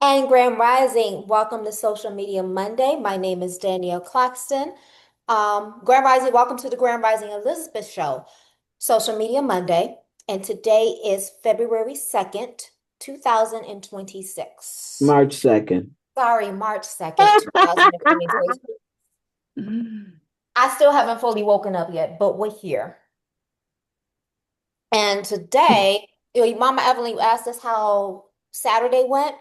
And Grand Rising, welcome to Social Media Monday. My name is Danyelle Claxton. Grand Rising, welcome to the Grand Rising Elizabeth Show, Social Media Monday. And today is February 2nd, 2026. March 2nd. Sorry, March 2nd, 2026. I still haven't fully woken up yet, but we're here. And today, Mama Evelyn asked us how Saturday went.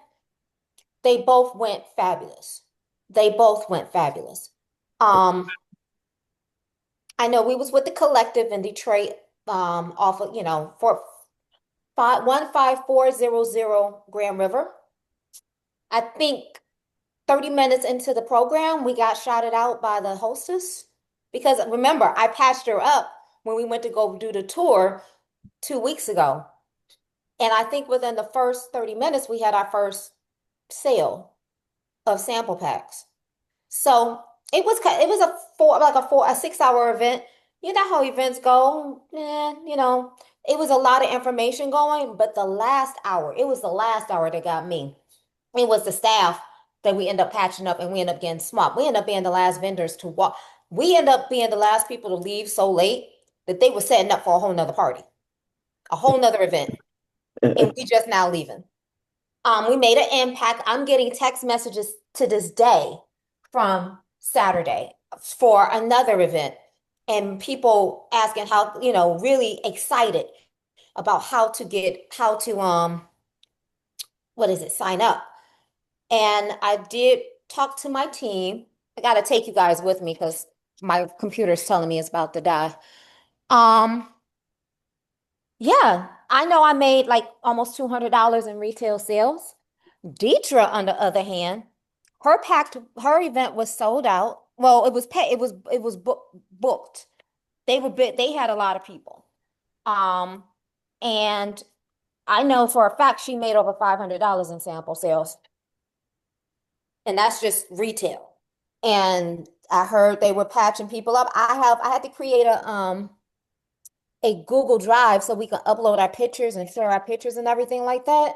They both went fabulous. They both went fabulous. Um, I know we was with the collective in Detroit, off of, for 15400 Grand River. I think 30 minutes into the program, we got shouted out by the hostess. Because remember, I patched her up when we went to go do the tour 2 weeks ago. And I think within the first 30 minutes, we had our first sale of sample packs. So it was a 6 hour event. You know how events go. It was a lot of information going, but it was the last hour that got me. It was the staff that we end up patching up and we end up getting swamped. We end up being the last vendors to walk. We end up being the last people to leave so late that they were setting up for a whole nother party, a whole nother event. And we just now leaving. We made an impact. I'm getting text messages to this day from Saturday for another event, and people asking how, really excited about what is it, sign up. And I did talk to my team. I got to take you guys with me because my computer's telling me it's about to die. Um, yeah, I know I made like almost $200 in retail sales. Deidre, on the other hand, her event was sold out. Well, it was booked. They had a lot of people. Um, and I know for a fact she made over $500 in sample sales, and that's just retail. And I heard they were patching people up. I had to create a Google Drive so we can upload our pictures and share our pictures and everything like that.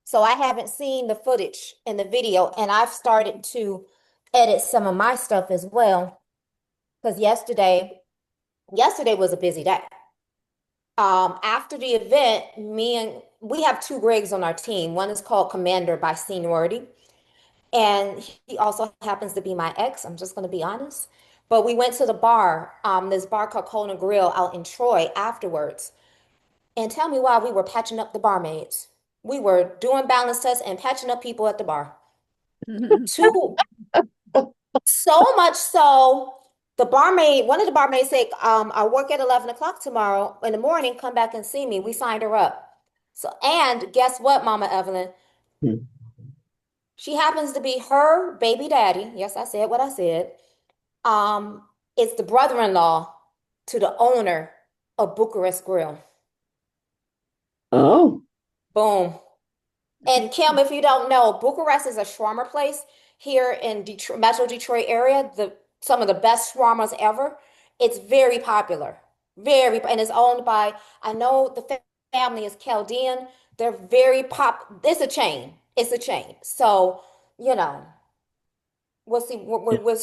So I haven't seen the footage and the video, and I've started to edit some of my stuff as well. Because yesterday was a busy day. After the event, we have two Gregs on our team. One is called Commander by seniority, and he also happens to be my ex. I'm just going to be honest. But we went to the bar, this bar called Kona Grill out in Troy afterwards. And tell me why we were patching up the barmaids. We were doing balance tests and patching up people at the bar. Two, so much so, one of the barmaids said, I work at 11 o'clock tomorrow in the morning, come back and see me. We signed her up. So, and guess what, Mama Evelyn? She happens to be her baby daddy. Yes, I said what I said. It's the brother-in-law to the owner of Bucharest Grill. Oh, Boom. And Kim, if you don't know, Bucharest is a shawarma place here in Detroit, Metro Detroit area. Some of the best shawarmas ever. It's very popular, and it's owned by. I know the family is Chaldean. They're very pop. It's a chain. It's a chain. So you know, we'll see.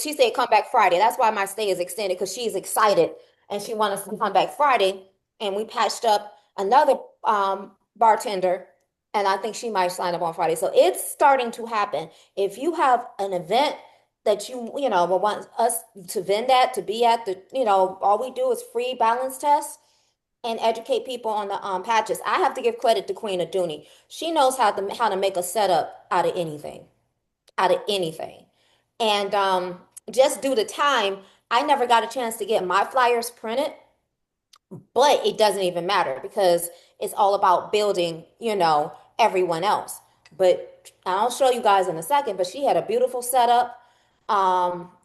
She said come back Friday. That's why my stay is extended because she's excited and she wants us to come back Friday. And we patched up another bartender, and I think she might sign up on Friday. So it's starting to happen. If you have an event that will want us to vend at, to be at all we do is free balance tests and educate people on the patches. I have to give credit to Queen Aduni. She knows how to make a setup out of anything. And just due to time, I never got a chance to get my flyers printed, but it doesn't even matter because it's all about building, everyone else. But I'll show you guys in a second, but she had a beautiful setup.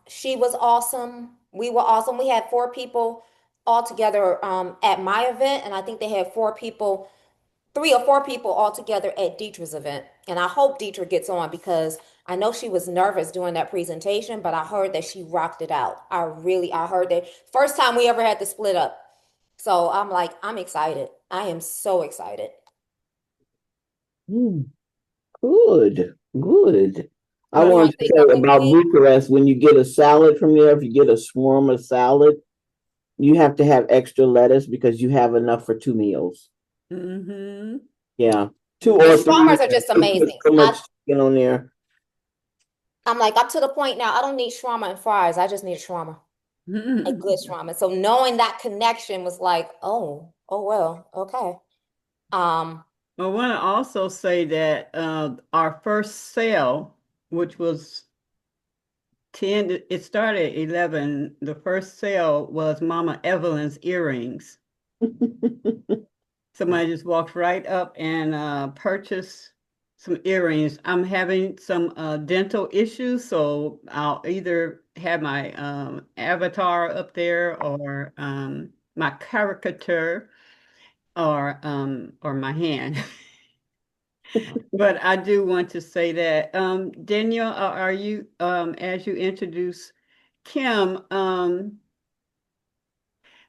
She was awesome. We were awesome. We had four people all together at my event, and I think they had 3 or 4 people all together at Dietrich's event. And I hope Dietrich gets on because I know she was nervous doing that presentation, but I heard that she rocked it out. I heard that first time we ever had to split up. So I'm like, I'm excited. I am so excited. hmm, good. Good. I You want wanted to to say say something, about Queen? Bucharest, when you get a salad from there, if you get a shawarma salad, you have to have extra lettuce because you have enough for 2 meals. Mm-hmm. Yeah. Two The or Mm-hmm. three. shawarmas are just They put amazing. so much chicken on there. I'm like, up to the point now, I don't need shawarma and fries. I just need a shawarma, a good shawarma. So knowing that connection was like, oh well, okay. Um, I want to also say that our first sale, which was 10, it started at 11. The first sale was Mama Evelyn's earrings. Somebody just walked right up and purchased some earrings. I'm having some dental issues, so I'll either have my avatar up there or my caricature or my hand. But I do want to say that Danielle, are you as you introduce Kim,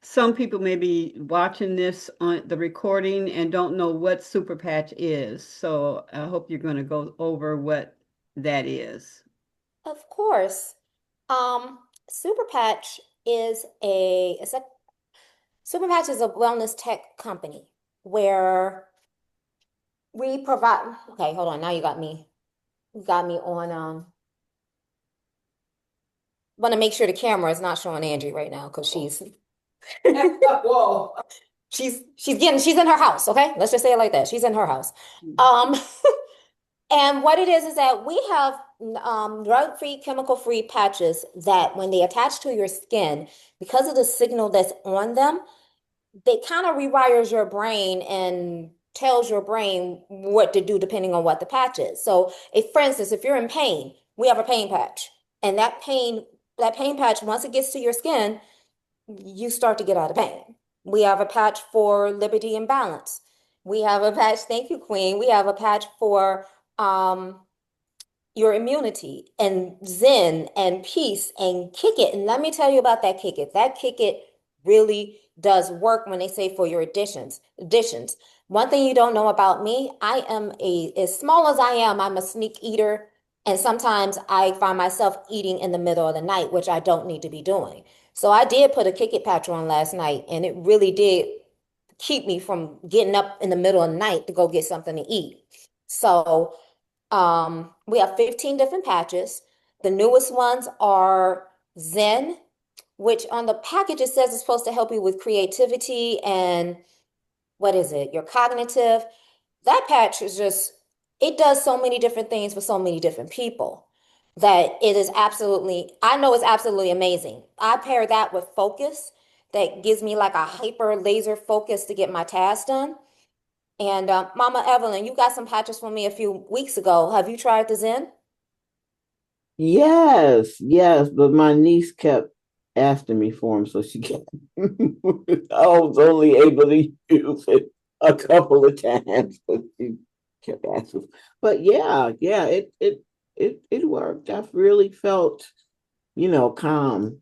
some people may be watching this on the recording and don't know what Super Patch is. So I hope you're going to go over what that is. of course. Super Patch it's a Super Patch is a wellness tech company where we provide, okay, hold on. Now you got me on, want to make sure the camera is not showing Angie right now because Whoa. she's in her house, okay? Let's just say it like that. She's in her house. Um, and what it is that we have drug-free, chemical-free patches that when they attach to your skin, because of the signal that's on them, they kind of rewires your brain and tells your brain what to do depending on what the patch is. So, if for instance, if you're in pain, we have a pain patch, and that pain patch, once it gets to your skin, you start to get out of pain. We have a patch for liberty and balance. We have a patch, thank you, Queen. We have a patch for um your immunity and zen and peace and kick it. And let me tell you about that kick it. That kick it really does work when they say for your additions. One thing you don't know about me, I am as small as I am, I'm a sneak eater. And sometimes I find myself eating in the middle of the night, which I don't need to be doing. So I did put a kick it patch on last night, and it really did keep me from getting up in the middle of the night to go get something to eat. So we have 15 different patches. The newest ones are Zen, which on the package it says it's supposed to help you with creativity and what is it? Your cognitive. That patch is just, it does so many different things for so many different people that it is absolutely, I know it's absolutely amazing. I pair that with focus that gives me like a hyper laser focus to get my task done. And Mama Evelyn, you got some patches for me a few weeks ago. Have you tried the Zen? Yes, yes, but my niece kept asking me for them, so she kept. I was only able to use it a couple of times, but she kept asking. But yeah, yeah, it worked. I really felt, calm.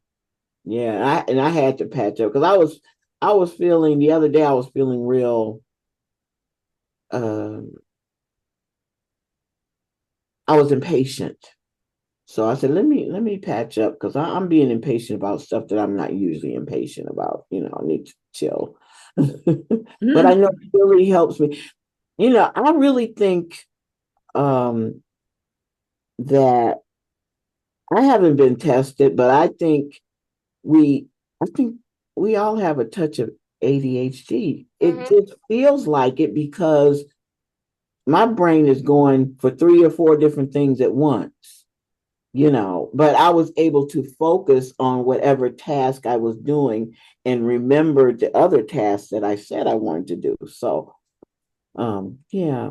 Yeah, I had to patch up because I was feeling the other day. I was feeling real. Um, I was impatient. So I said, let me patch up because I'm being impatient about stuff that I'm not usually impatient about. I need to chill. But I know it really helps me. I really think that I haven't been tested, but we I think we all have a touch of ADHD. It Hmm. just feels like it because my brain is going for three or four different things at once. But I was able to focus on whatever task I was doing and remember the other tasks that I said I wanted to do. So, yeah.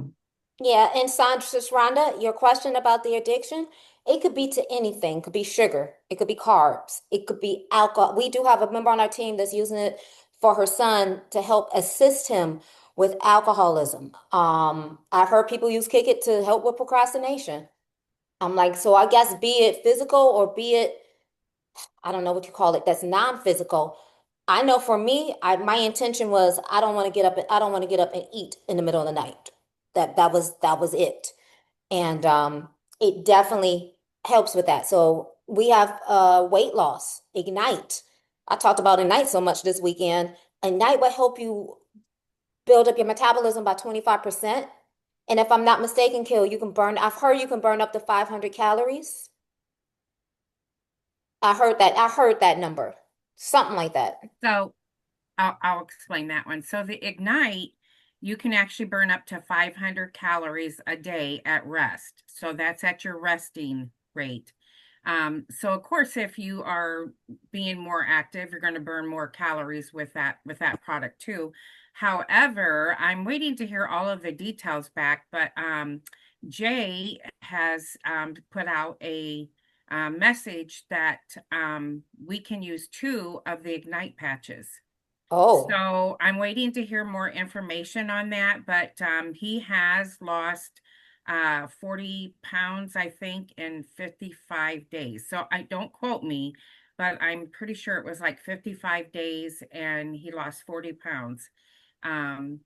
Yeah, and Sandra Rhonda, your question about the addiction, it could be to anything. It could be sugar, it could be carbs, it could be alcohol. We do have a member on our team that's using it for her son to help assist him with alcoholism. I've heard people use Kick It to help with procrastination. I'm like, so I guess be it physical or be it, I don't know what you call it, that's non-physical. I know for me, my intention was I don't want to get up I don't want to get up and eat in the middle of the night. That was it. And It definitely helps with that. So we have weight loss, Ignite. I talked about Ignite so much this weekend. Ignite will help you build up your metabolism by 25%. And if I'm not mistaken, Kill, I've heard you can burn up to 500 calories. I heard that number. Something like that. So I'll explain that one. So the Ignite, you can actually burn up to 500 calories a day at rest. So that's at your resting rate. So of course, if you are being more active, you're going to burn more calories with that product too. However, I'm waiting to hear all of the details back, but Jay has put out a message that we can use two of the Ignite patches. Oh, So I'm waiting to hear more information on that, but he has lost 40 pounds, I think, in 55 days. So I don't quote me, but I'm pretty sure it was like 55 days and he lost 40 pounds. Um,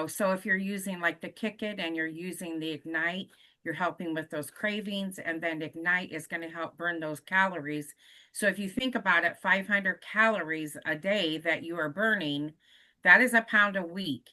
so if you're using like the Kick It and you're using the Ignite, you're helping with those cravings, and then Ignite is going to help burn those calories. So if you think about it, 500 calories a day that you are burning, that is a pound a week.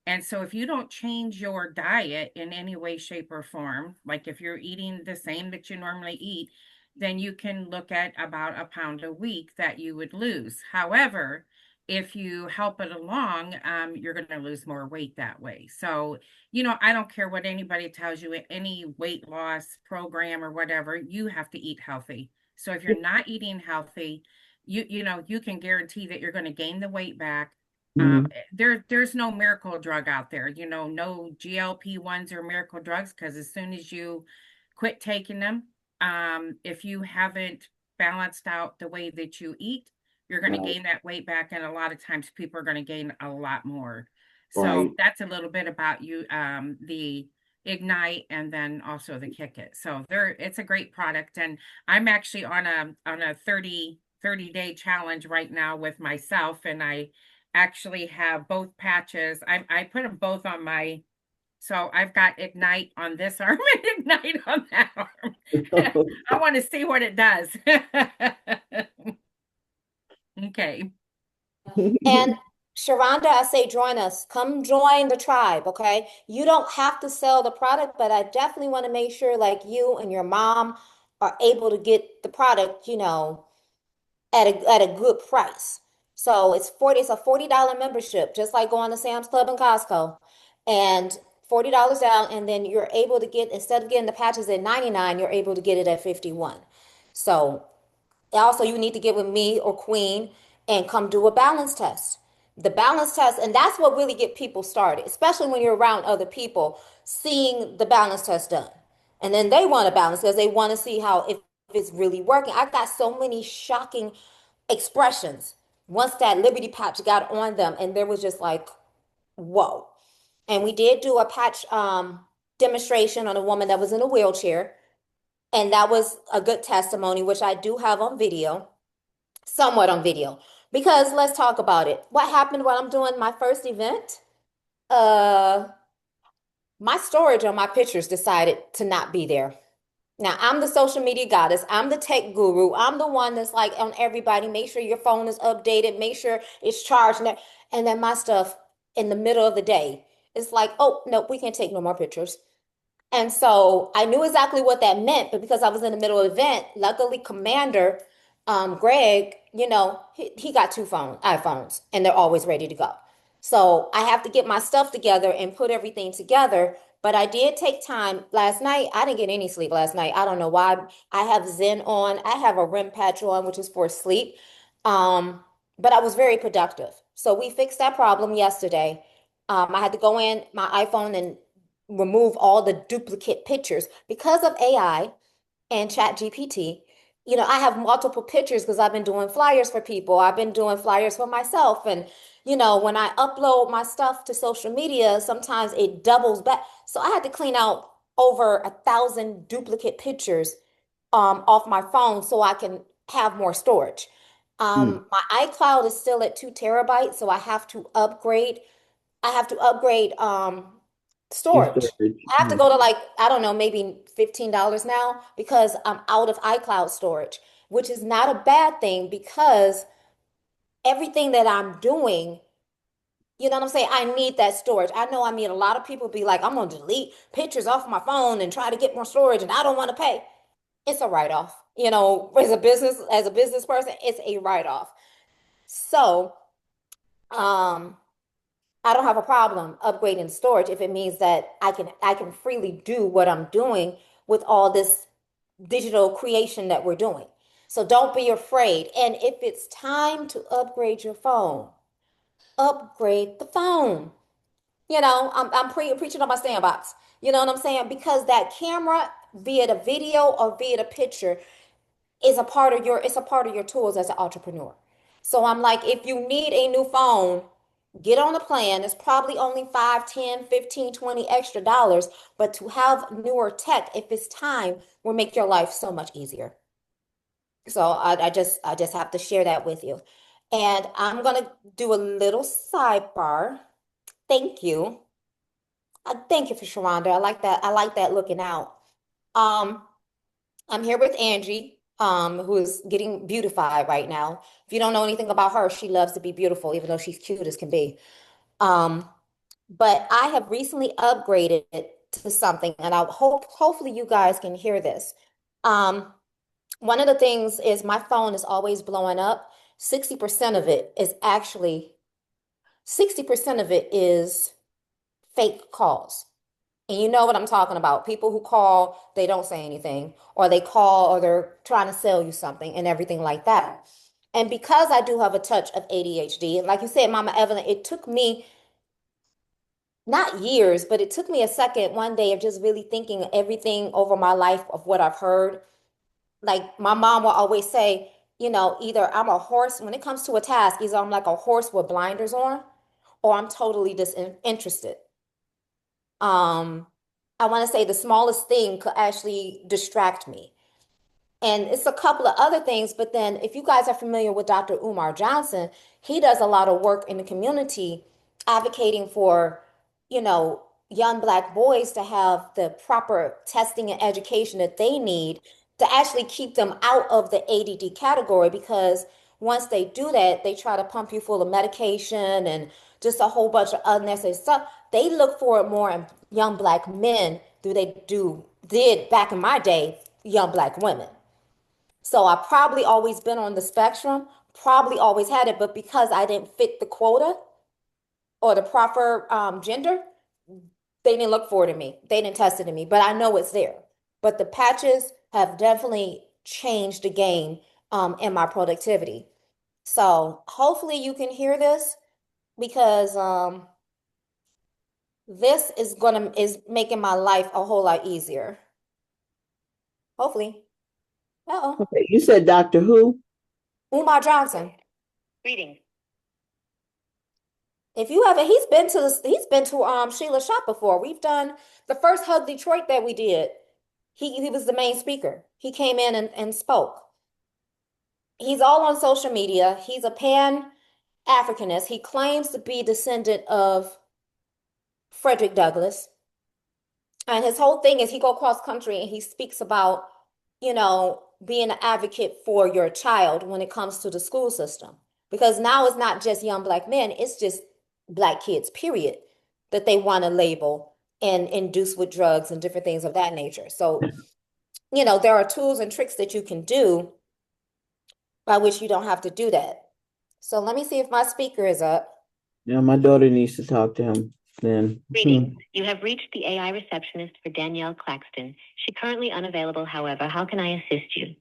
And so if you don't change your diet in any way, shape, or form, like if you're eating the same that you normally eat, then you can look at about a pound a week that you would lose. However, if you help it along, you're going to lose more weight that way. So, I don't care what anybody tells you, any weight loss program or whatever, you have to eat healthy. So if you're not eating healthy, you can guarantee that you're going to gain the weight back. Mm-hmm. There's no miracle drug out there, no GLP-1s or miracle drugs, because as soon as you quit taking them, if you haven't balanced out the way that you eat, you're going to Right, gain that weight back, and a lot of times people are going to gain a lot more. So right. that's a little bit about the Ignite, and then also the Kick It. So it's a great product, and I'm actually on a 30-day challenge right now with myself, and I actually have both patches. I put them both on so I've got Ignite on this arm and Ignite on that arm. I want to see what it does. Okay. and Sharonda, I say join us. Come join the tribe, okay? You don't have to sell the product, but I definitely want to make sure like you and your mom are able to get the product, at a good price. So it's a $40 membership, just like going to Sam's Club and Costco. And $40 down, and then you're able to get, instead of getting the patches at 99, you're able to get it at 51. So also, you need to get with me or Queen and come do a balance test. The balance test, and that's what really get people started, especially when you're around other people, seeing the balance test done. And then they want to balance because they want to see how if it's really working. I got so many shocking expressions once that Liberty patch got on them, and there was just like, whoa. And we did do a patch demonstration on a woman that was in a wheelchair, and that was a good testimony, which I do have on video, somewhat on video. Because let's talk about it. What happened while I'm doing my first event? Uh, my storage on my pictures decided to not be there. Now, I'm the social media goddess. I'm the tech guru. I'm the one that's like on everybody. Make sure your phone is updated. Make sure it's charged. And then my stuff in the middle of the day, it's like, oh, no, we can't take no more pictures. And so I knew exactly what that meant, but because I was in the middle of the event, luckily Commander Greg, he got two iPhones, and they're always ready to go. So I have to get my stuff together and put everything together. But I did take time last night. I didn't get any sleep last night. I don't know why. I have Zen on. I have a REM patch on, which is for sleep. But I was very productive. So we fixed that problem yesterday. I had to go in my iPhone and remove all the duplicate pictures because of AI and Chat GPT. I have multiple pictures because I've been doing flyers for people. I've been doing flyers for myself. And, when I upload my stuff to social media, sometimes it doubles back. So I had to clean out over 1,000 duplicate pictures off my phone so I can have more storage. Mm. My iCloud is still at 2 terabytes, so I have to upgrade. I have to upgrade Your storage. storage. I have to go to like, I don't know, maybe $15 now because I'm out of iCloud storage, which is not a bad thing because everything that I'm doing, you know what I'm saying? I need that storage. I know I mean a lot of people be like, I'm gonna delete pictures off my phone and try to get more storage and I don't want to pay. It's a write-off. You know, as a business person, it's a write-off. So, um, I don't have a problem upgrading storage if it means that I can freely do what I'm doing with all this digital creation that we're doing. So don't be afraid. And if it's time to upgrade your phone, upgrade the phone. You know, I'm preaching on my sandbox. You know what I'm saying? Because that camera, be it a video or be it a picture, is a part of your it's a part of your tools as an entrepreneur. So I'm like, if you need a new phone, get on a plan. It's probably only 5, 10, 15, 20 extra dollars, but to have newer tech, if it's time, will make your life so much easier. So I just have to share that with you. And I'm gonna do a little sidebar. Thank you. Thank you for Sharonda. I like that. I like that looking out. Um, I'm here with Angie, who is getting beautified right now. If you don't know anything about her, she loves to be beautiful, even though she's cute as can be. Um, but I have recently upgraded to something, and I hope hopefully you guys can hear this. Um, One of the things is my phone is always blowing up. 60% of it is actually 60% of it is fake calls. And you know what I'm talking about. People who call, they don't say anything, or they call, or they're trying to sell you something and everything like that. And because I do have a touch of ADHD, and like you said, Mama Evelyn, it took me not years, but it took me a second one day of just really thinking everything over my life of what I've heard. Like my mom will always say, you know, either I'm a horse, when it comes to a task, either I'm like a horse with blinders on, or I'm totally disinterested. Um, I want to say the smallest thing could actually distract me. And it's a couple of other things, but then if you guys are familiar with Dr. Umar Johnson, he does a lot of work in the community advocating for, you know, young Black boys to have the proper testing and education that they need to actually keep them out of the ADD category because once they do that, they try to pump you full of medication and just a whole bunch of unnecessary stuff. They look for it more in young Black men do they do did back in my day, young Black women. So I probably always been on the spectrum, probably always had it, but because I didn't fit the quota or the proper gender, they didn't look for it in me. They didn't test it in me, but I know it's there. But the patches have definitely changed the game in my productivity. So hopefully you can hear this because this is making my life a whole lot easier. Hopefully. Uh-oh. Okay, you said Doctor Who? Umar Johnson. Reading. If you haven't, he's been to Sheila's shop before. We've done the first Hug Detroit that we did. He was the main speaker. He came in and spoke. He's all on social media. He's a Pan-Africanist. He claims to be descendant of Frederick Douglass. And his whole thing is he go cross country and he speaks about, you know, being an advocate for your child when it comes to the school system. Because now it's not just young Black men, it's just Black kids, period, that they want to label and induce with drugs and different things of that nature. So, you know, there are tools and tricks that you can do by which you don't have to do that. So let me see if my speaker is up. Yeah, my daughter needs to talk to him then. Greetings. You have reached the AI receptionist for Danyelle Claxton. She currently unavailable, however. How can I assist you?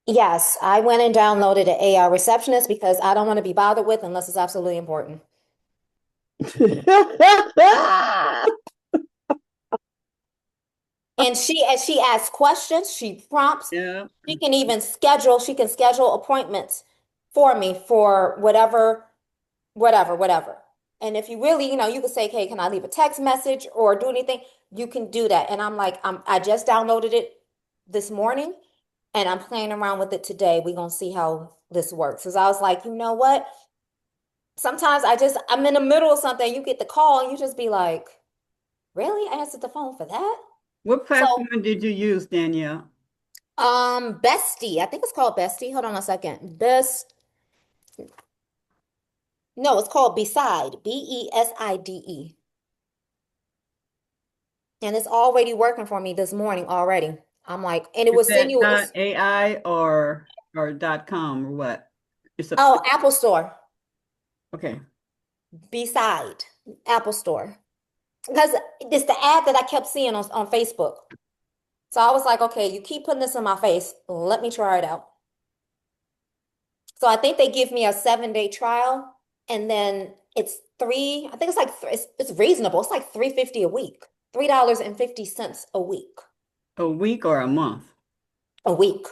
Yes, I went and downloaded an AI receptionist because I don't want to be bothered with unless it's absolutely important. And as she asks questions, she prompts, Yeah. she can schedule appointments for me for whatever. And if you really, you know, you could say, hey, can I leave a text message or do anything? You can do that. And I'm like, I just downloaded it this morning and I'm playing around with it today. We're gonna see how this works. Because I was like, you know what? Sometimes I'm in the middle of something, you get the call and you just be like, Really? I answered the phone for that? What So, platform did you use, Danielle? Bestie. I think it's called Bestie. Hold on a second. No, it's called Beside. Beside. And it's already working for me this morning already. I'm like, and it Is will send that you, it's, .ai or .com or what? It's a oh, Apple Store. okay. Beside Apple Store. Because it's the ad that I kept seeing on Facebook. So I was like, okay, you keep putting this in my face. Let me try it out. So I think they give me a 7-day trial, and then it's I think it's like it's reasonable. It's like 350 a week. $3.50 a week. A week or a month? A week.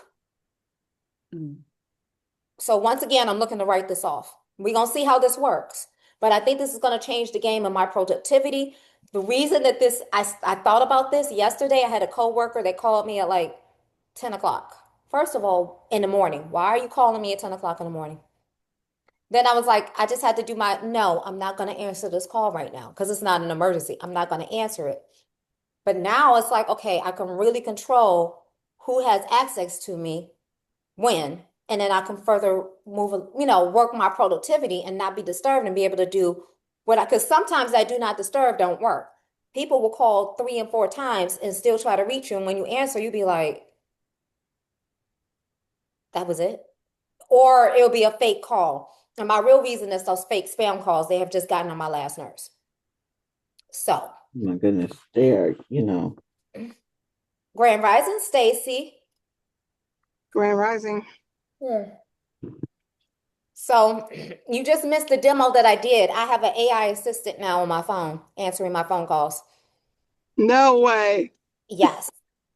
Mm. So once again, I'm looking to write this off. We're gonna see how this works. But I think this is gonna change the game of my productivity. The reason that I thought about this yesterday, I had a coworker that called me at like 10 o'clock. First of all, in the morning. Why are you calling me at 10 o'clock in the morning? Then I was like, I just had to do no, I'm not going to answer this call right now because it's not an emergency. I'm not going to answer it. But now it's like, okay, I can really control who has access to me when, and then I can further work my productivity and not be disturbed and be able to do because sometimes I do not disturb don't work. People will call 3 and 4 times and still try to reach you. And when you answer, you'll be like, that was it. Or it'll be a fake call. And my real reason is those fake spam calls, they have just gotten on my last nerves. So, My goodness, they are, Grand Rising, Stacy. Grand Rising. Hmm. So, you just missed the demo that I did. I have an AI assistant now on my phone answering my phone calls. No way. Yes.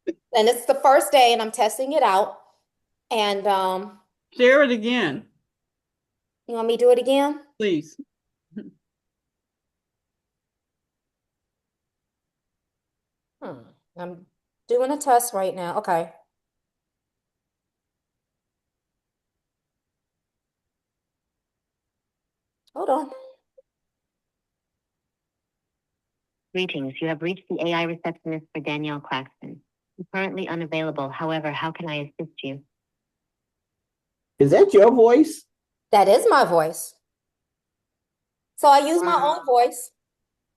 And it's the first day and I'm testing it out. And Share it again, you want me to do it again? please. I'm doing a test right now. Okay. Hold on. Greetings. You have reached the AI receptionist for Danyelle Claxton. I'm currently unavailable. However, how can I assist you? Is that your voice? That is my voice. So I use my Wow. own voice.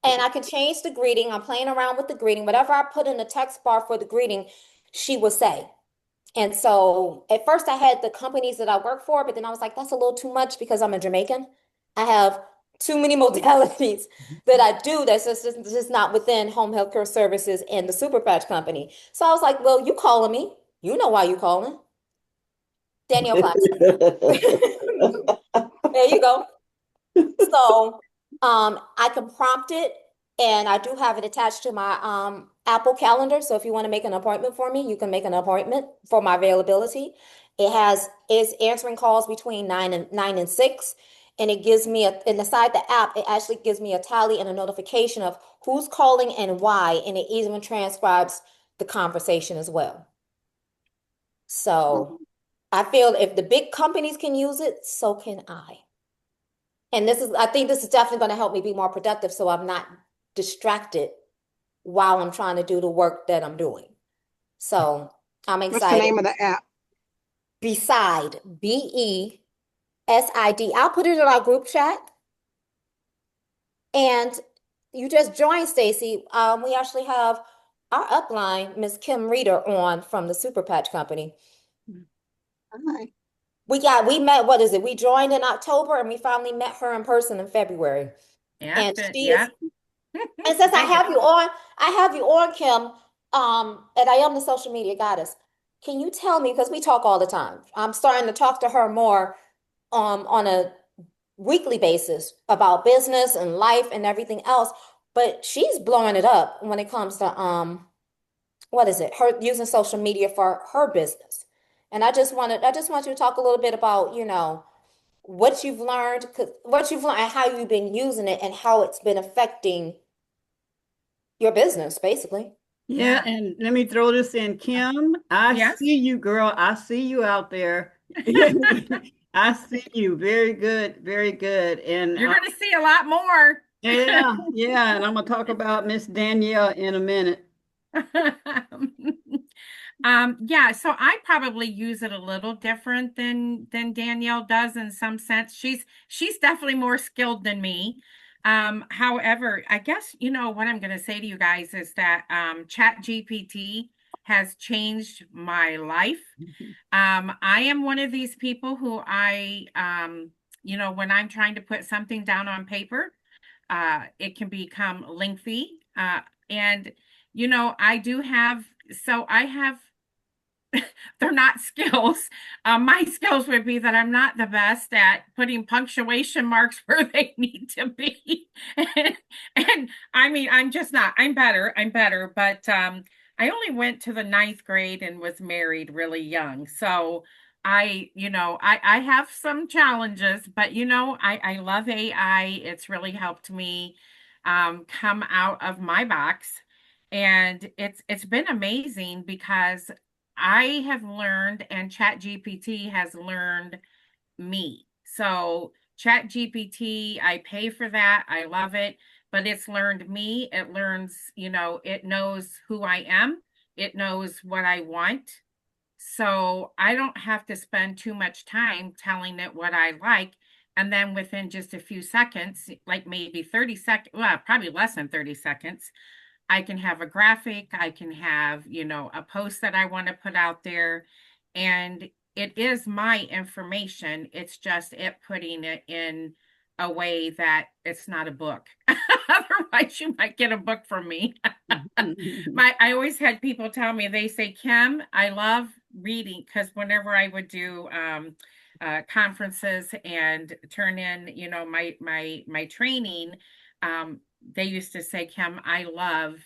And I can change the greeting. I'm playing around with the greeting. Whatever I put in the text bar for the greeting, she would say. And so at first I had the companies that I work for, but then I was like, that's a little too much because I'm a Jamaican. I have too many modalities that I do that's just not within home health care services and the Super Patch Company. So I was like, well, you calling me. You know why you calling. Danielle Claxton. There you go. So I can prompt it and I do have it attached to my Apple Calendar. So if you want to make an appointment for me, you can make an appointment for my availability. Is answering calls between 9 and 6. And it gives me and inside the app, it actually gives me a tally and a notification of who's calling and why. And it even transcribes the conversation as well. So I feel if the big companies can use it, so can I. And I think this is definitely going to help me be more productive so I'm not distracted while I'm trying to do the work that I'm doing. So I'm What's the excited. name of the app? Beside, Beside. I'll put it in our group chat. And you just joined, Stacy. We actually have our upline, Miss Kim Reeder, on from the Super Patch Company. Hi. We met, what is it? We joined in October and we finally met her in person in February. Yeah, And she is yeah. And since Very good. I have you on, Kim, and I am the social media goddess. Can you tell me, because we talk all the time, I'm starting to talk to her more on a weekly basis about business and life and everything else, but she's blowing it up when it comes to what is it? Her using social media for her business. And I just want you to talk a little bit about, what you've learned and how you've been using it and how it's been affecting your business, basically. Yeah, Yeah. and let me throw this in, Kim. I Yes. see you, girl. I see you out there. I see you. Very good, very good. And You're going to see a lot more. Yeah, yeah, and I'm gonna talk about Miss Danielle in a minute. Yeah, so I probably use it a little different than Danielle does in some sense. She's definitely more skilled than me. However, I guess you know what I'm going to say to you guys is that Chat GPT has changed my life. I am one of these people who you know, when I'm trying to put something down on paper, it can become lengthy. And you know, I have they're not skills. My skills would be that I'm not the best at putting punctuation marks where they need to be. And I mean, I'm just not. I'm better. I'm better. But I only went to the ninth grade and was married really young. So you know, I have some challenges, but you know, I love AI. It's really helped me come out of my box. And it's been amazing because I have learned, and ChatGPT has learned me. So, ChatGPT, I pay for that. I love it, but it's learned me. It learns, you know, it knows who I am, it knows what I want. So, I don't have to spend too much time telling it what I like. And then within just a few seconds, like maybe 30 seconds, well, probably less than 30 seconds, I can have a graphic, I can have, you know, a post that I want to put out there. And it is my information. It's just it putting it in a way that it's not a book. Otherwise, you might get a book from me. I always had people tell me, they say, Kim, I love reading because whenever I would do conferences and turn in, you know, my training, they used to say, Kim, I love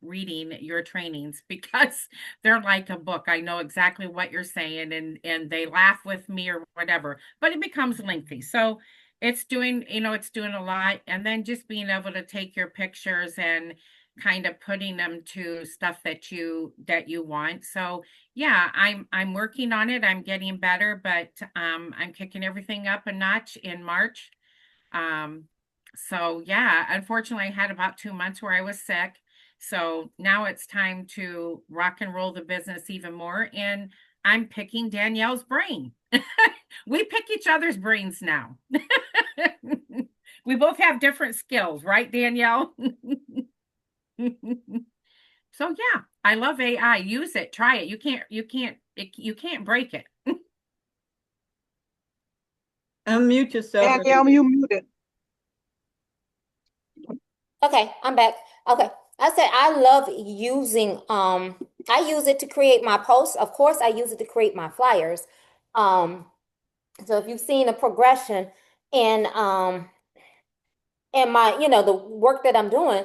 reading your trainings because they're like a book. I know exactly what you're saying and they laugh with me or whatever, but it becomes lengthy. So it's doing, you know, it's doing a lot. And then just being able to take your pictures and kind of putting them to stuff that you want. So yeah, I'm working on it. I'm getting better, but I'm kicking everything up a notch in March. Um, so yeah, unfortunately, I had about 2 months where I was sick. So now it's time to rock and roll the business even more. And I'm picking Danielle's brain. We pick each other's brains now. We both have different skills, right, Danielle? So yeah, I love AI. Use it, try it. You can't break it. Unmute yourself. Danielle, you muted. Okay, I'm back. Okay. I said I love using I use it to create my posts. Of course, I use it to create my flyers. Um so if you've seen a progression in my, you know, the work that I'm doing,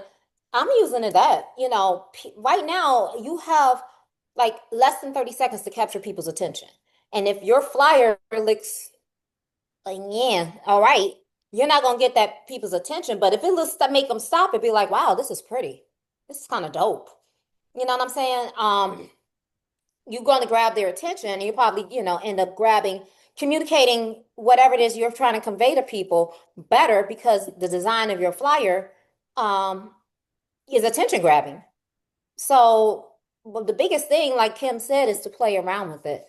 I'm using it that, you know, right now you have like less than 30 seconds to capture people's attention. And if your flyer looks like, yeah, all right, you're not gonna get that people's attention. But if it looks to make them stop and be like, wow, this is pretty. This is kind of dope. You know what I'm saying? You're going to grab their attention and you probably, you know, end up communicating whatever it is you're trying to convey to people better because the design of your flyer um, is attention grabbing. So, well, the biggest thing, like Kim said, is to play around with it.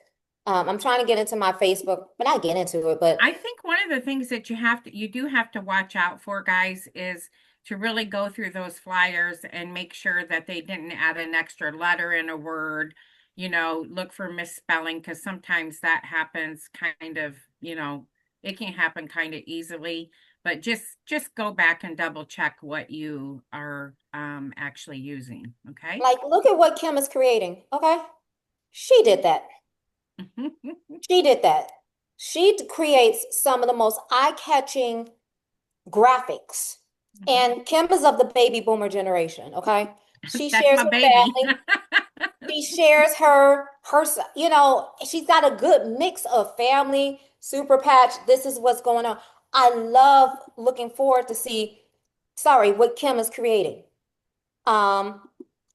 I'm trying to get into my Facebook, but not get into it, but I think one of the things that you do have to watch out for, guys, is to really go through those flyers and make sure that they didn't add an extra letter in a word. You know, look for misspelling because sometimes that happens kind of, you know, it can happen kind of easily. But just go back and double check what you are actually using. Okay. like, look at what Kim is creating. Okay. She did that. She did that. She creates some of the most eye-catching graphics. And Kim is of the baby boomer generation, okay? She That's shares my her baby. family. She shares you know, she's got a good mix of family, super patch. This is what's going on. I love looking forward to see, sorry, what Kim is creating. Um,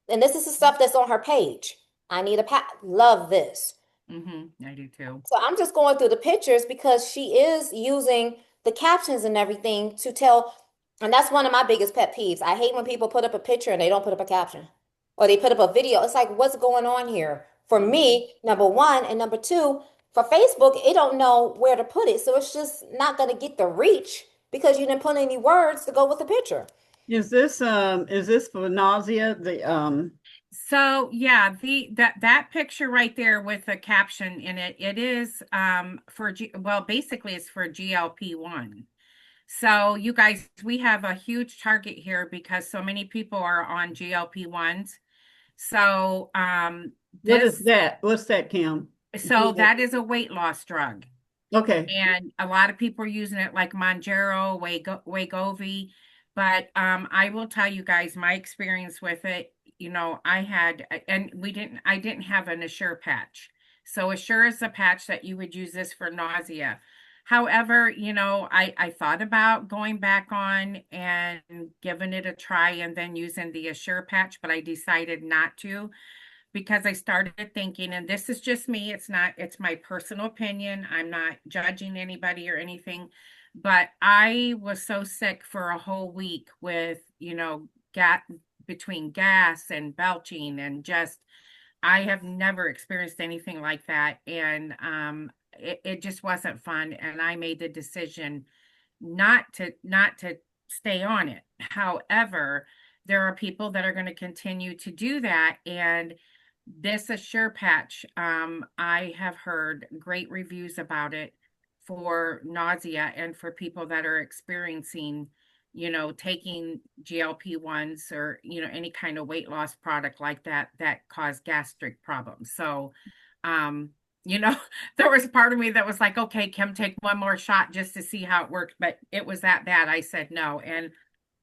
and this is the stuff that's on her page. I need a love this. I do too. So I'm just going through the pictures because she is using the captions and everything to tell And that's one of my biggest pet peeves. I hate when people put up a picture and they don't put up a caption or they put up a video. It's like, what's going on here? For me, number one, and number two, for Facebook, it don't know where to put it. So it's just not going to get the reach because you didn't put any words to go with the picture. Is this for nausea? So yeah, the that picture right there with the caption in it, it is for well, basically it's for GLP-1. So you guys, we have a huge target here because so many people are on GLP-1s. So What is this that? What's that, Kim? so that is a weight loss drug. Okay. And a lot of people are using it like Monjero, Wegovy. But I will tell you guys my experience with it. I had, and I didn't have an Assure patch. So Assure is a patch that you would use this for nausea. However, I thought about going back on and giving it a try and then using the Assure patch, but I decided not to because I started thinking, and this is just me, it's my personal opinion. I'm not judging anybody or anything, but I was so sick for a whole week with, got between gas and belching and just, I have never experienced anything like that. And it just wasn't fun. And I made the decision not to stay on it. However, there are people that are going to continue to do that. And this Assure patch, I have heard great reviews about it for nausea and for people that are experiencing, taking GLP-1s or, any kind of weight loss product like that that cause gastric problems. So, um, you know, there was part of me that was like, okay, Kim, take one more shot just to see how it worked. But it was that bad. I said no. And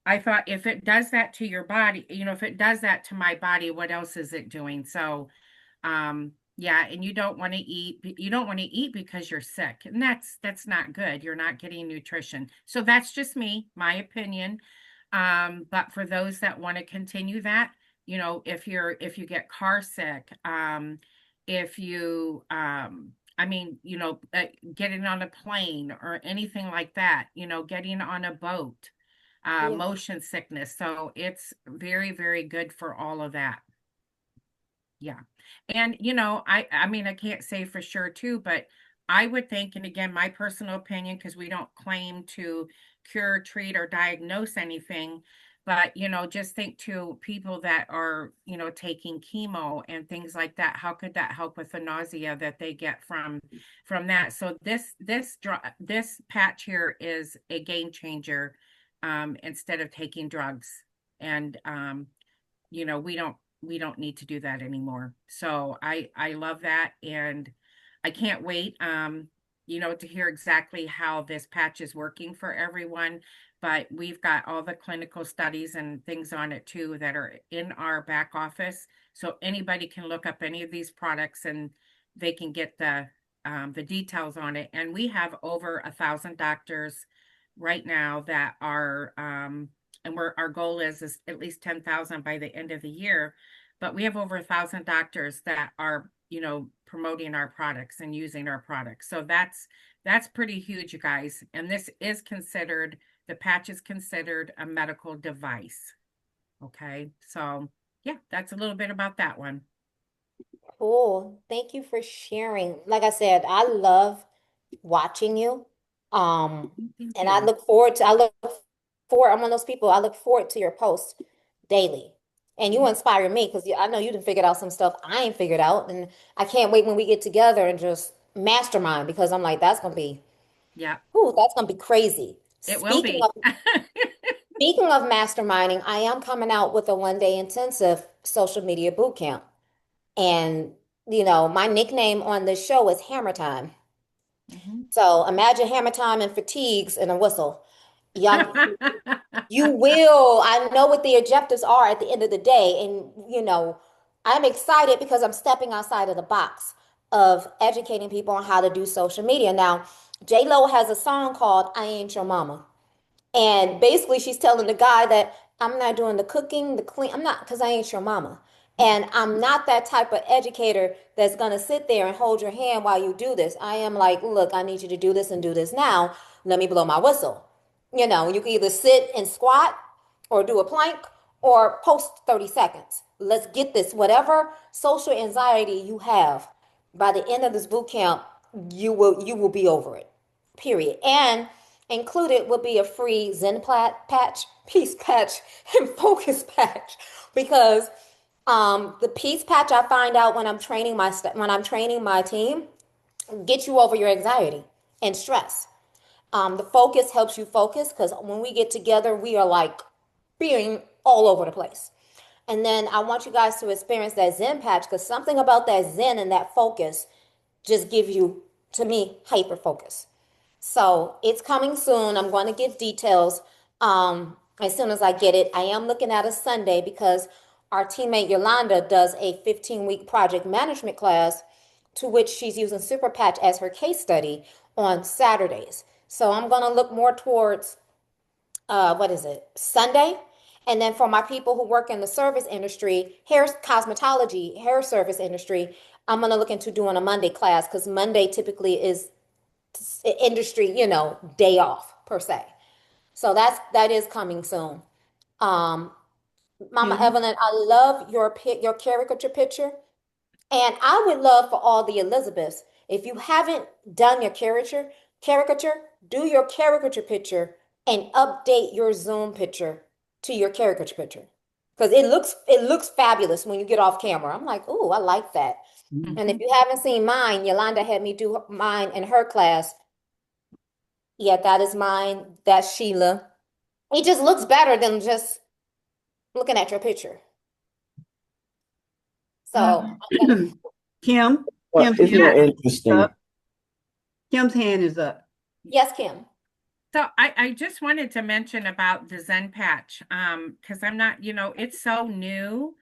I thought if it does that to your body, if it does that to my body, what else is it doing? So, yeah, and you don't want to eat because you're sick. And that's not good. You're not getting nutrition. So that's just me, my opinion. But for those that want to continue that, if you get car sick, if you I mean, getting on a plane or anything like that, getting on a boat, Yeah. motion sickness. So it's very, very good for all of that. Yeah. And I mean I can't say for sure too, but I would think, and again, my personal opinion, because we don't claim to cure, treat, or diagnose anything, but just think to people that are, taking chemo and things like that, how could that help with the nausea that they get from that? So this patch here is a game changer, instead of taking drugs. And we don't need to do that anymore. So I love that, and I can't wait to hear exactly how this patch is working for everyone. But we've got all the clinical studies and things on it too that are in our back office. So anybody can look up any of these products and they can get the details on it. And we have over 1,000 doctors right now that are and our goal is at least 10,000 by the end of the year. But we have over 1,000 doctors that are, promoting our products and using our products. So that's pretty huge, you guys. And the patch is considered a medical device. Okay. So yeah, that's a little bit about that one. Cool. Thank you for sharing. Like I said, I love watching you. Um, Thank and you. I'm one of those people, I look forward to your posts daily. And you inspire me because I know you done figured out some stuff I ain't figured out. And I can't wait when we get together and just mastermind because I'm like, Yeah, that's gonna be crazy. it will be. Speaking of masterminding, I am coming out with a 1 day intensive social media boot camp. And my nickname on this show is Hammer Time. Mhm. So imagine hammer time and fatigues and a whistle. Y'all, you will. I know what the objectives are at the end of the day. And, I'm excited because I'm stepping outside of the box of educating people on how to do social media. Now, J-Lo has a song called I Ain't Your Mama. And basically, she's telling the guy that I'm not doing the cooking, the clean. I'm not, because I ain't your mama. And I'm not that type of educator that's going to sit there and hold your hand while you do this. I am like, look, I need you to do this and do this now. Let me blow my whistle. You know, you can either sit and squat or do a plank or post 30 seconds. Let's get this. Whatever social anxiety you have, by the end of this boot camp, you will be over it. Period. And included will be a free Zen patch, peace patch, and focus patch because the peace patch I find out when I'm training my team get you over your anxiety and stress. The focus helps you focus because when we get together, we are like being all over the place. And then I want you guys to experience that Zen patch because something about that Zen and that focus just give you, to me, hyper focus. So it's coming soon. I'm going to give details as soon as I get it. I am looking at a Sunday because our teammate Yolanda does a 15-week project management class to which she's using Super Patch as her case study on Saturdays. So I'm going to look more towards what is it, Sunday. And then for my people who work in the service industry, hair cosmetology, hair service industry, I'm going to look into doing a Monday class because Monday typically is industry, day off per se. So that is coming soon. Um, Mama Kim? Evelyn, I love your caricature picture. And I would love for all the Elizabeths, if you haven't done your caricature, do your caricature picture and update your Zoom picture to your caricature picture. Because it looks fabulous when you get off camera. I'm like, ooh, I like that. And if Mhm. you haven't seen mine, Yolanda had me do mine in her class. Yeah, that is mine. That's Sheila. It just looks better than just looking at your picture. Uh, So I'm gonna, Kim? Well, Kim's it's hand more Yeah. is interesting. up. Kim's hand is up. yes, Kim. So I just wanted to mention about the Zen patch, because I'm not, it's so new.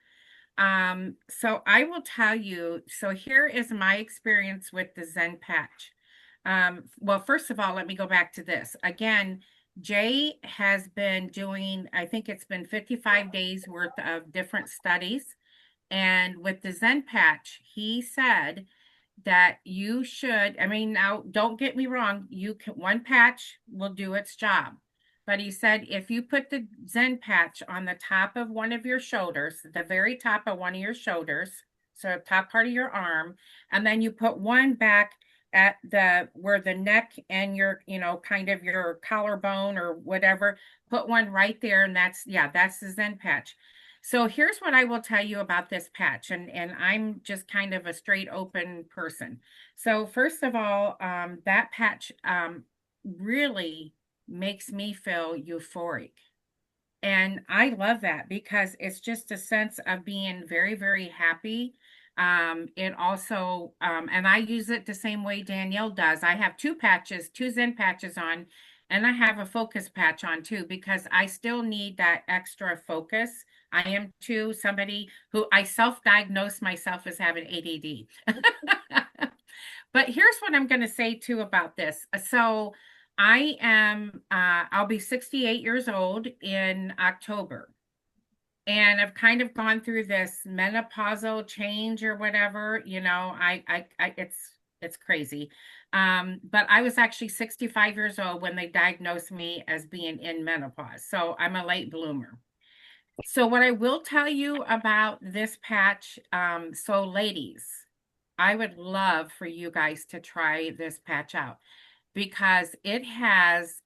So I will tell you, so here is my experience with the Zen patch. Well, first of all, let me go back to this. Again, Jay has been doing, I think it's been 55 days worth of different studies. And with the Zen patch, he said that you should, I mean, now don't get me wrong, one patch will do its job. But he said if you put the Zen patch on the top of one of your shoulders, the very top of one of your shoulders, so top part of your arm, and then you put one back at the where the neck and your, kind of your collarbone or whatever, put one right there, and that's the Zen patch. So here's what I will tell you about this patch, and I'm just kind of a straight open person. So first of all, that patch really makes me feel euphoric. And I love that because it's just a sense of being very, very happy. It also, and I use it the same way Danyelle does. I have two patches, two Zen patches on, and I have a focus patch on too, because I still need that extra focus. I am too somebody who I self-diagnose myself as having ADD. But here's what I'm going to say too about this. So I'll be 68 years old in October. And I've kind of gone through this menopausal change or whatever, it's crazy. But I was actually 65 years old when they diagnosed me as being in menopause. So I'm a late bloomer. So what I will tell you about this patch, so ladies, I would love for you guys to try this patch out because it has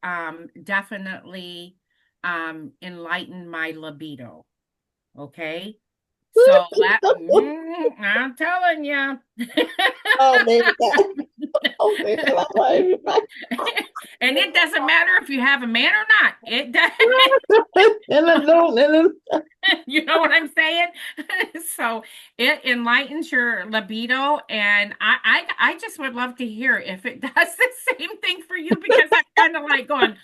definitely enlightened my libido. Okay. So I'm telling you. Oh, baby. Oh, baby. Everybody. And it doesn't matter if you have a man or not. It does. And I don't, and You know what I'm saying? So it enlightens your libido, and I just would love to hear if it does the same thing for you because I'm kind of like going,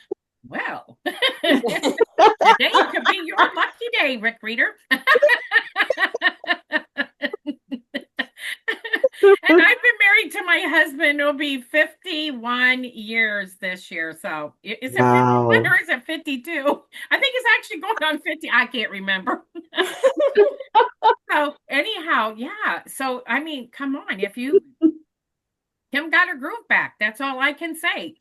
well, today could be your lucky day, Rick Reader. And I've been married to my husband. It'll be 51 years this year. So is it 51 wow. or is it 52? I think it's actually going on 50. I can't remember. So anyhow, yeah. So I mean, come on. If you Kim got her groove back, that's all I can say.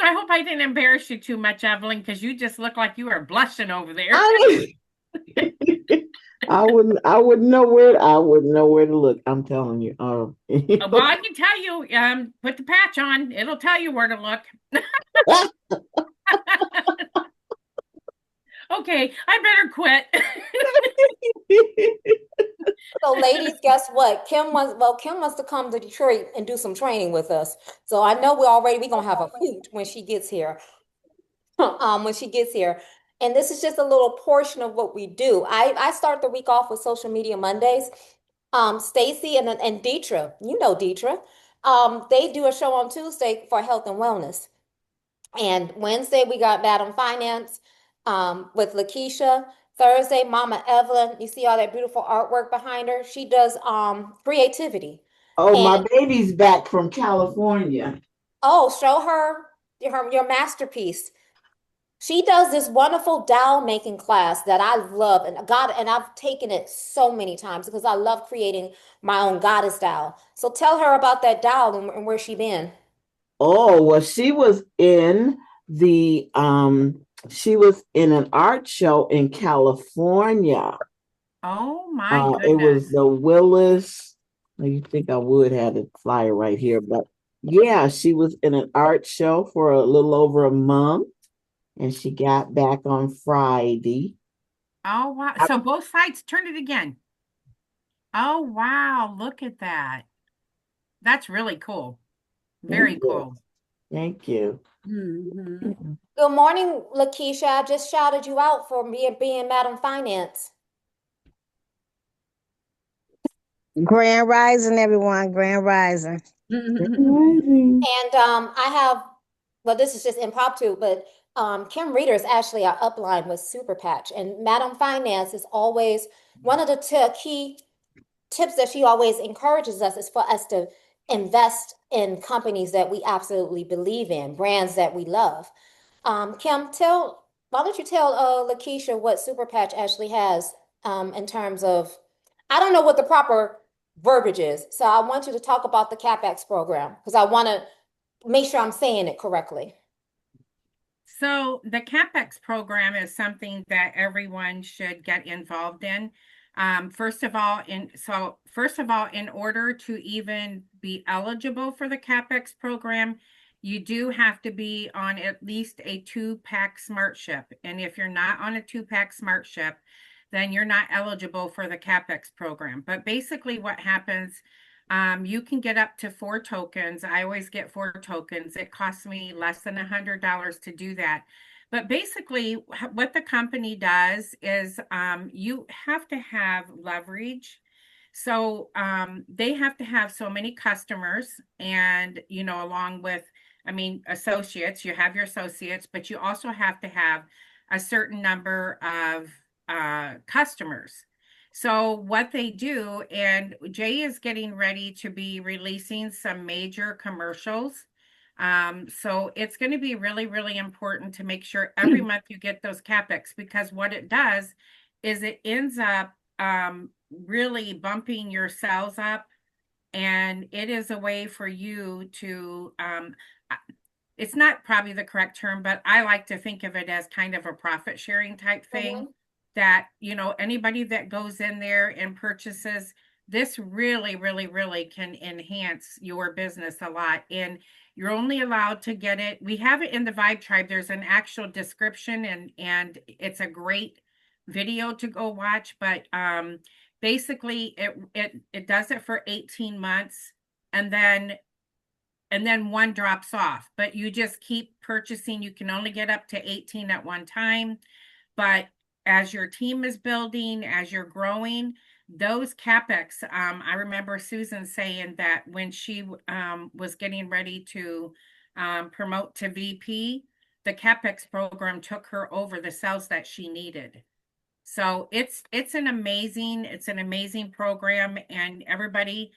So I hope I didn't embarrass you too much, Evelyn, because you just look like you are blushing over there. I I wouldn't know where to look. I'm telling you. Well, I can tell you, put the patch on. It'll tell you where to look. Okay, I better quit. So, ladies, guess what? Kim wants to come to Detroit and do some training with us. So I know we're gonna have a hoot when she gets here. When she gets here. And this is just a little portion of what we do. I start the week off with Social Media Mondays. Stacy and Deetra, you know Deetra, they do a show on Tuesday for health and wellness. And Wednesday we got Madam Finance with Lakeisha. Thursday, Mama Evelyn. You see all that beautiful artwork behind her? She does creativity. Oh, And my baby's back from California. oh, show her your masterpiece. She does this wonderful dowel making class that I love, and I've taken it so many times because I love creating my own goddess dowel. So tell her about that dowel and where she been. Oh, well, she was in an art show in California. Oh my It was goodness. the Willis. You think I would have the flyer right here, but yeah, she was in an art show for a little over a month, and she got back on Friday. Oh wow. I- So both sides, turn it again. Oh wow, look at that. That's really cool. Thank Very you. cool. Thank you. Mhm. Good morning, Lakeisha. I just shouted you out for being Madam Finance. Grand Rising, everyone. Grand Rising. Amazing. And I have, well, this is just impromptu, but Kim Reader is actually our upline with Super Patch. And Madam Finance is always one of the key tips that she always encourages us is for us to invest in companies that we absolutely believe in, brands that we love. Kim, why don't you tell Lakeisha what Super Patch actually has in terms of, I don't know what the proper verbiage is. So I want you to talk about the CapEx program because I want to make sure I'm saying it correctly. So the CapEx program is something that everyone should get involved in. First of all, in order to even be eligible for the CapEx program, you do have to be on at least a 2-pack smart ship. And if you're not on a 2-pack smart ship, then you're not eligible for the CapEx program. But basically what happens, you can get up to 4 tokens. I always get 4 tokens. It costs me less than $100 to do that. But basically, what the company does is you have to have leverage. So they have to have so many customers, and along with, I mean, associates. You have your associates, but you also have to have a certain number of customers. So what they do, and Jay is getting ready to be releasing some major commercials. So it's going to be really, really important to make sure every month you get those CapEx, because what it does is it ends up really bumping your sales up, and it is a way for you to it's not probably the correct term, but I like to think of it as kind of a profit sharing type thing, that, anybody that goes in there and purchases this really, really, really can enhance your business a lot. And you're only allowed to get it. We have it in the Vibe Tribe. There's an actual description, and it's a great video to go watch. But basically it does it for 18 months, and then one drops off, but you just keep purchasing. You can only get up to 18 at one time. But as your team is building, as you're growing, those CapEx, I remember Susan saying that when she was getting ready to promote to VP, the CapEx program took her over the sales that she needed. So it's an amazing program, and everybody,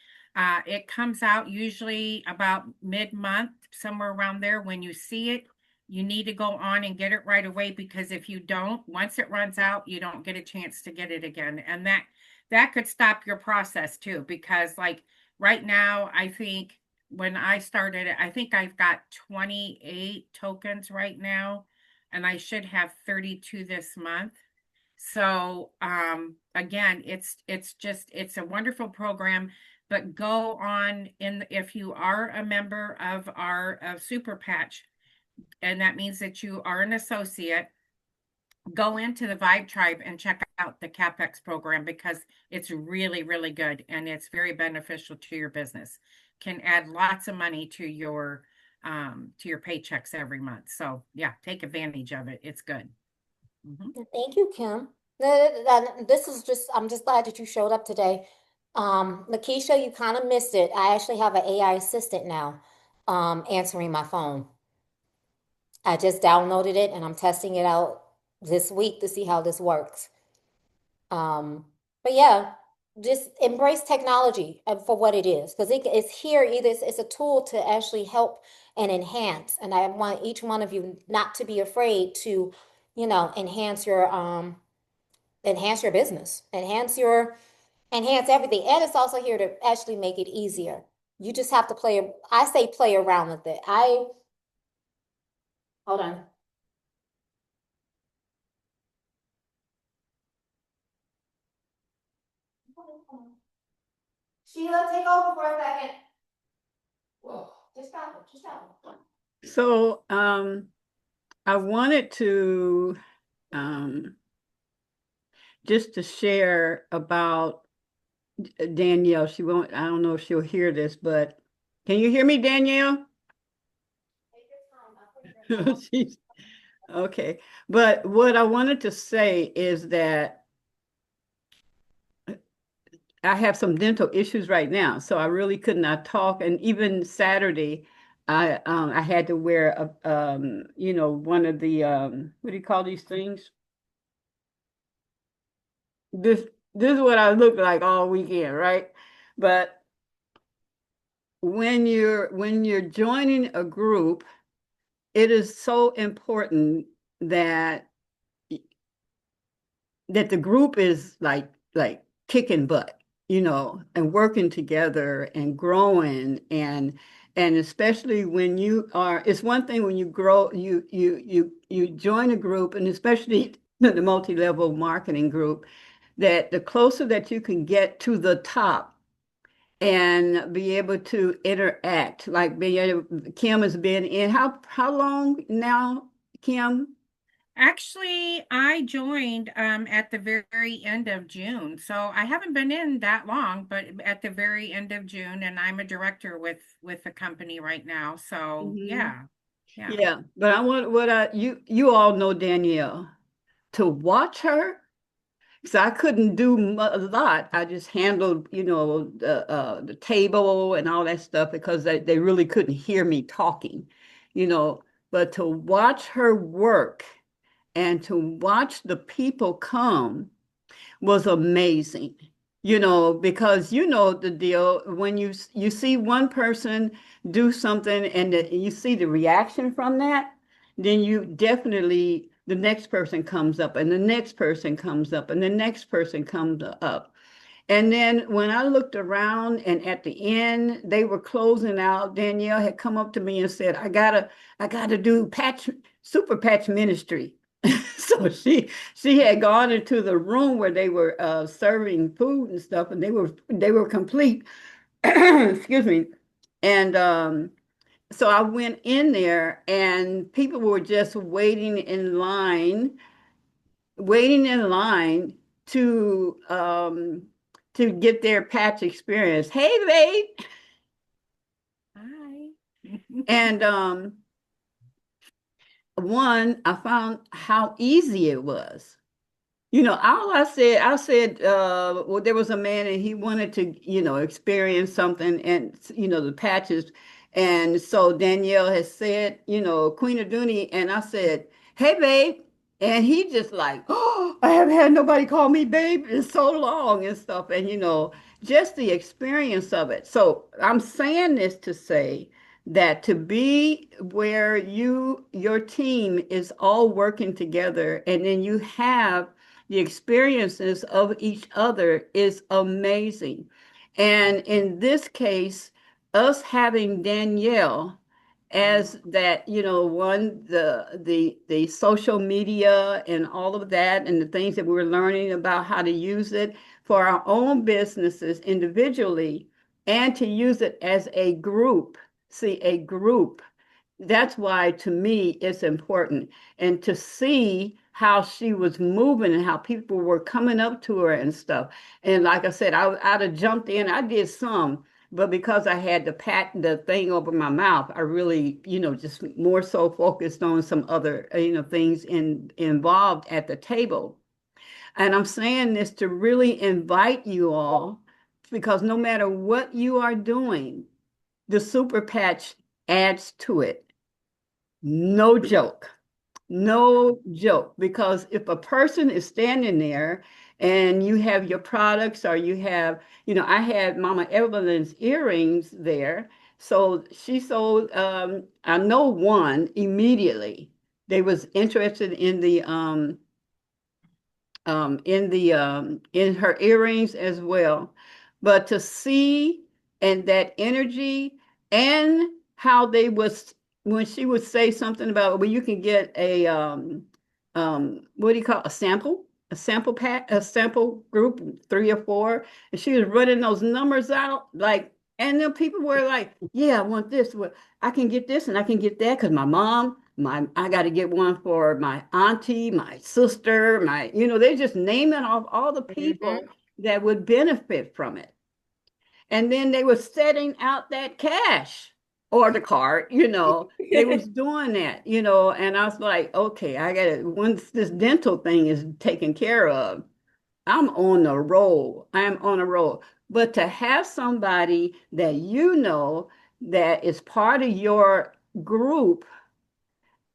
it comes out usually about mid-month, somewhere around there. When you see it, you need to go on and get it right away, because if you don't, once it runs out, you don't get a chance to get it again. And that could stop your process too, because like right now, I think when I started it, I think I've got 28 tokens right now, and I should have 32 this month. So again, it's a wonderful program, but go on in if you are a member of our Super Patch, and that means that you are an associate, go into the Vibe Tribe and check out the CapEx program because it's really, really good and it's very beneficial to your business. Can add lots of money to your paychecks every month. So yeah, take advantage of it. It's good. Mhm. Thank you, Kim. This is just, I'm just glad that you showed up today. Lakeisha, you kind of missed it. I actually have an AI assistant now, answering my phone. I just downloaded it and I'm testing it out this week to see how this works. Um, but yeah, just embrace technology for what it is, because it's here. Either it's a tool to actually help and enhance. And I want each one of you not to be afraid to, enhance your business, enhance everything. And it's also here to actually make it easier. You just have to I say play around with it. Hold on. Sheila, take over for a second. Whoa, just stop. So I wanted to just to share about Danyelle. She won't, I don't know if she'll hear this, but can you hear me, Danyelle? She's okay. But what I wanted to say is that I have some dental issues right now, so I really could not talk. And even Saturday, I had to wear one of the what do you call these things? This this is what I look like all weekend, right? But when you're joining a group, it is so important that that the group is like kicking butt, and working together and growing and especially when you are, it's one thing when you grow, you join a group, and especially the multi-level marketing group, that the closer that you can get to the top and be able to interact, like Kim has been in how long now, Kim? Actually, I joined at the very end of June. So I haven't been in that long, but at the very end of June, and I'm a director with the company right now. So Mhm. yeah. Yeah. Yeah, but I want what I you all know Danyelle, to watch her, because I couldn't do a lot. I just handled, the table and all that stuff because they really couldn't hear me talking, you know. But to watch her work and to watch the people come was amazing, because you know the deal when you see one person do something and you see the reaction from that, then you definitely the next person comes up and the next person comes up and the next person comes up. And then when I looked around and at the end they were closing out, Danyelle had come up to me and said, I gotta do super patch ministry. So she had gone into the room where they were serving food and stuff, and they were complete. Excuse me. And so I went in there, and people were just waiting in line to get their patch experience. Hey, babe. Hi. And I found how easy it was. All I said, well, there was a man and he wanted to, experience something and, the patches. And so Danyelle has said, Queen of Dooney, and I said, hey, babe. And he just like, oh, I haven't had nobody call me babe in so long and stuff. And, just the experience of it. So I'm saying this to say that to be where your team is all working together and then you have the experiences of each other is amazing. And in this case, us having Danyelle as that, one, the social media and all of that, and the things that we're learning about how to use it for our own businesses individually, and to use it as a group. See, a group. That's why to me it's important. And to see how she was moving and how people were coming up to her and stuff. And like I said, I'd have jumped in. I did some, but because I had to pat the thing over my mouth, I really, just more so focused on some other, things involved at the table. And I'm saying this to really invite you all, because no matter what you are doing, the super patch adds to it. No joke. No joke. Because if a person is standing there and you have your products, or you have, I had Mama Evelyn's earrings there. So she sold, I know one immediately. They was interested in her earrings as well. But to see and that energy, and how they was, when she would say something about, well, you can get a what do you call, a sample pack, a sample group, 3 or 4, and she was running those numbers out like, and then people were like, yeah, I want this. Well, I can get this and I can get that because my mom, I got to get one for my auntie, my sister, they just naming off all the people Mhm. that would benefit from it. And then they were setting out that cash or the card, they was doing that, and I was like, okay, I got it. Once this dental thing is taken care of, I'm on the roll. I'm on a roll. But to have somebody that that is part of your group,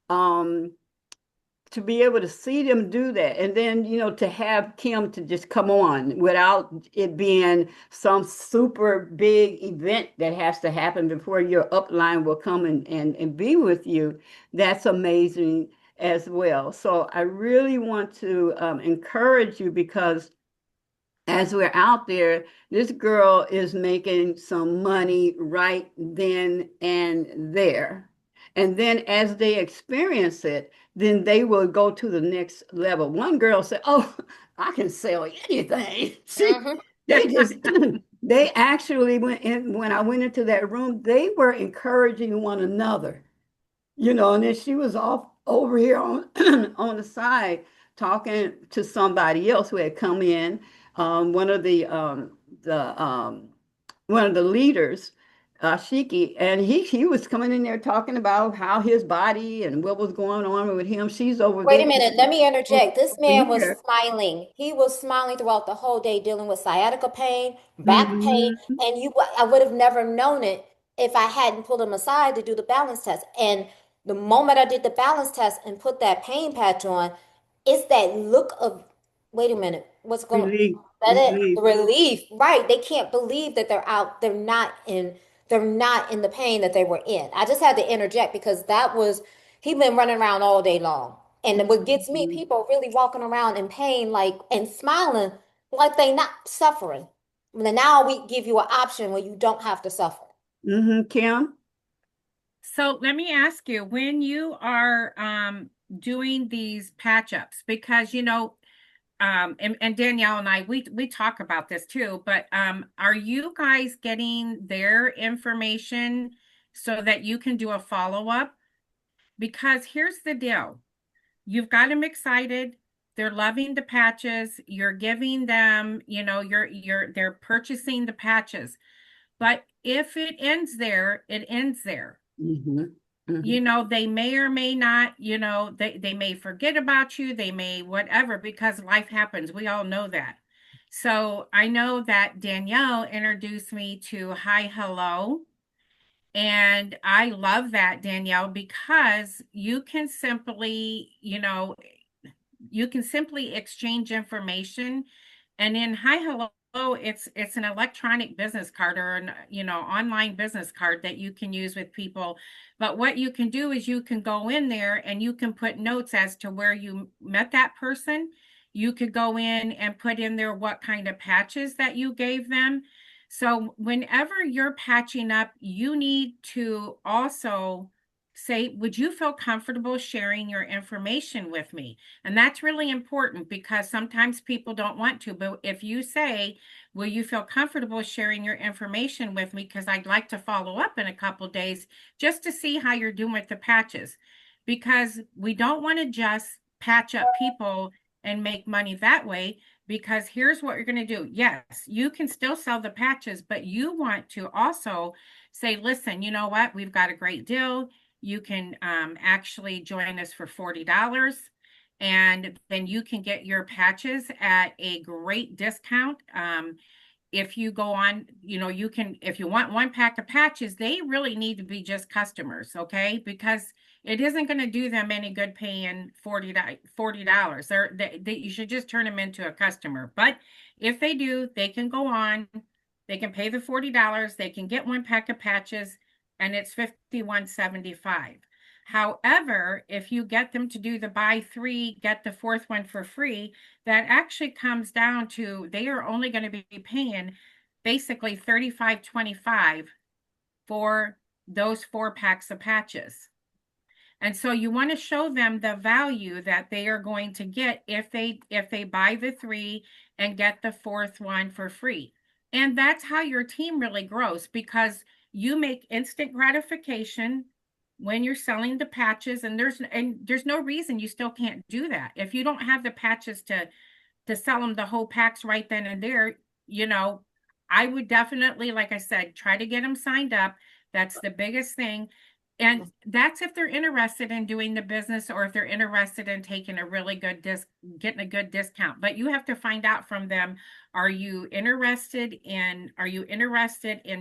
um, to be able to see them do that, and then to have Kim to just come on without it being some super big event that has to happen before your upline will come and be with you. That's amazing as well. So I really want to encourage you, because as we're out there, this girl is making some money right then and there. And then as they experience it, then they will go to the next level. One girl said, oh, I can sell anything. See, Mhm. they just, they actually went in, when I went into that room, they were encouraging one another, and then she was off over here on on the side talking to somebody else who had come in, one of the one of the leaders, Shiki, and he was coming in there talking about how his body and what was going on with him. She's over Wait there a minute, let me over interject. This man was here. smiling. He was smiling throughout the whole day, dealing with sciatica pain, back pain, Mhm. and I would have never known it if I hadn't pulled him aside to do the balance test. And the moment I did the balance test and put that pain patch on, it's that look of, wait a minute, what's going, Relief, that it, relief. the relief, right? They can't believe that they're out, they're not in the pain that they were in. I just had to interject because that was, he been running around all day long. And what gets me, Mhm. people really walking around in pain, like, and smiling like they not suffering. And now we give you an option where you don't have to suffer. Kim. So let me ask you, when you are doing these patch ups, because and Danyelle and I, we talk about this too, but are you guys getting their information so that you can do a follow-up? Because here's the deal. You've got them excited. They're loving the patches. You're giving them, they're purchasing the patches. But if it ends there, it ends there. Hmm. Hmm. They may or may not, they may forget about you, they may whatever, because life happens. We all know that. So I know that Danyelle introduced me to Hi Hello. And I love that, Danyelle, because you can simply exchange information. And in Hi Hello, it's an electronic business card, or an online business card that you can use with people. But what you can do is you can go in there and you can put notes as to where you met that person. You could go in and put in there what kind of patches that you gave them. So whenever you're patching up, you need to also say, would you feel comfortable sharing your information with me? And that's really important because sometimes people don't want to. But if you say, will you feel comfortable sharing your information with me? Because I'd like to follow up in a couple days just to see how you're doing with the patches. Because we don't want to just patch up people and make money that way. Because here's what you're going to do. Yes, you can still sell the patches, but you want to also say, listen, you know what? We've got a great deal. You can actually join us for $40, and then you can get your patches at a great discount. If you go on, you can, if you want one pack of patches, they really need to be just customers, okay? Because it isn't going to do them any good paying $40. You should just turn them into a customer. But if they do, they can go on, they can pay the $40, they can get one pack of patches, and it's $51.75. However, if you get them to do the buy three, get the fourth one for free, that actually comes down to they are only going to be paying basically $35.25 for those 4 packs of patches. And so you want to show them the value that they are going to get if they buy the 3 and get the fourth one for free. And that's how your team really grows, because you make instant gratification when you're selling the patches, and there's no reason you still can't do that. If you don't have the patches to sell them the whole packs right then and there, I would definitely, like I said, try to get them signed up. That's the biggest thing. And that's if they're interested in doing the business, or if they're interested in taking a really good getting a good discount. But you have to find out from them, are you interested in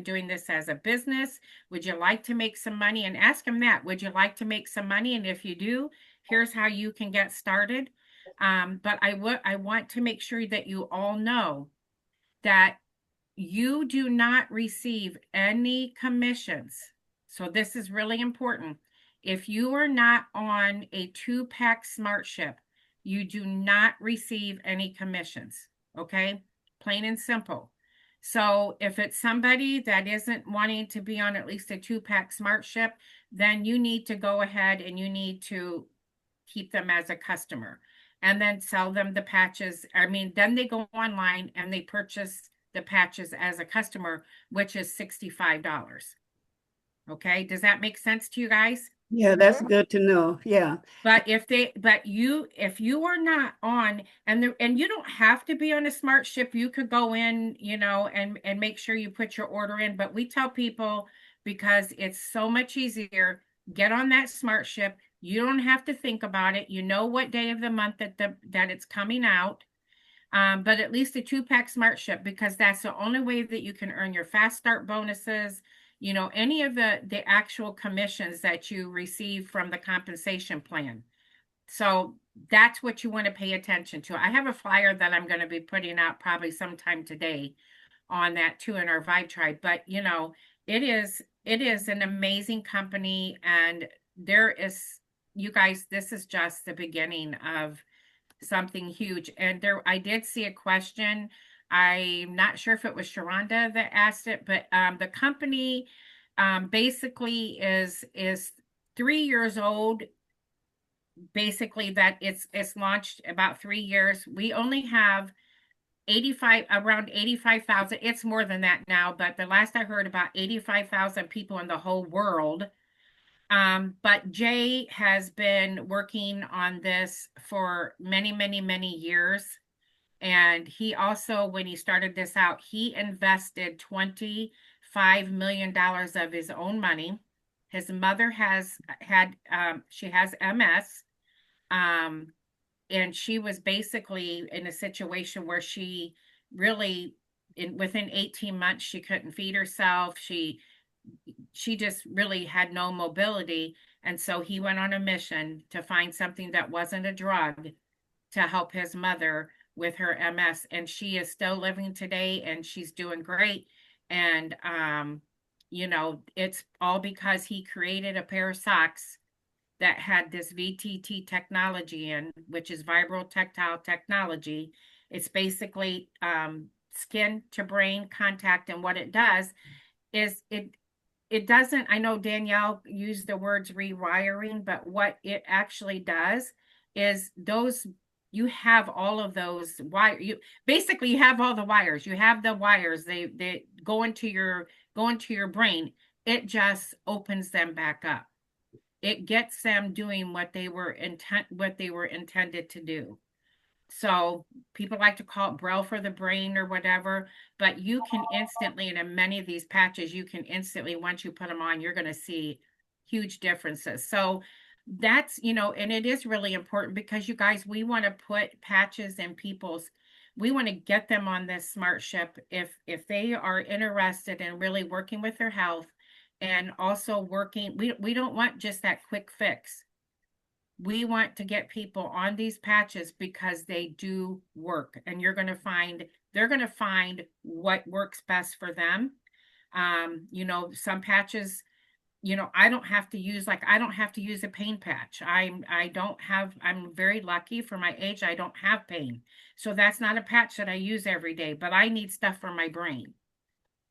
doing this as a business? Would you like to make some money? And ask them that. Would you like to make some money? And if you do, here's how you can get started. But I want to make sure that you all know that you do not receive any commissions. So this is really important. If you are not on a 2-pack smart ship, you do not receive any commissions. Okay, plain and simple. So if it's somebody that isn't wanting to be on at least a 2-pack smart ship, then you need to go ahead and you need to keep them as a customer and then sell them the patches. I mean, then they go online and they purchase the patches as a customer, which is $65. Okay, does that make sense to you guys? Yeah, that's good to know. Yeah. But if you are not on, and you don't have to be on a smart ship, you could go in, and make sure you put your order in. But we tell people, because it's so much easier, get on that smart ship. You don't have to think about it. You know what day of the month that it's coming out. But at least a 2-pack smart ship, because that's the only way that you can earn your fast start bonuses, any of the actual commissions that you receive from the compensation plan. So that's what you want to pay attention to. I have a flyer that I'm going to be putting out probably sometime today on that too, in our Vibe Tribe. But it is an amazing company, and you guys, this is just the beginning of something huge. And I did see a question. I'm not sure if it was Sharonda that asked it, but the company basically is 3 years old. Basically, that it's launched about 3 years. We only have around 85,000. It's more than that now, but the last I heard, about 85,000 people in the whole world. But Jay has been working on this for many, many, many years. And he also, when he started this out, he invested $25 million of his own money. His mother she has MS. And she was basically in a situation where she really, within 18 months, she couldn't feed herself. She just really had no mobility. And so he went on a mission to find something that wasn't a drug to help his mother with her MS. And she is still living today, and she's doing great. And, it's all because he created a pair of socks that had this VTT technology in, which is vibratactile technology. It's basically skin to brain contact, and what it does is it doesn't, I know Danyelle used the words rewiring, but what it actually does is those, you have all of those you basically you have all the wires. You have the wires, they go into your brain. It just opens them back up. It gets them doing what they were intended to do. So people like to call it Braille for the brain or whatever, but you can instantly, and in many of these patches, you can instantly, once you put them on, you're going to see huge differences. So that's, and it is really important because you guys, we want to put patches in we want to get them on this smart ship if they are interested in really working with their health and also working, we don't want just that quick fix. We want to get people on these patches because they do work, and they're going to find what works best for them. Some patches, I don't have to use a pain patch. I'm very lucky for my age. I don't have pain. So that's not a patch that I use every day, but I need stuff for my brain.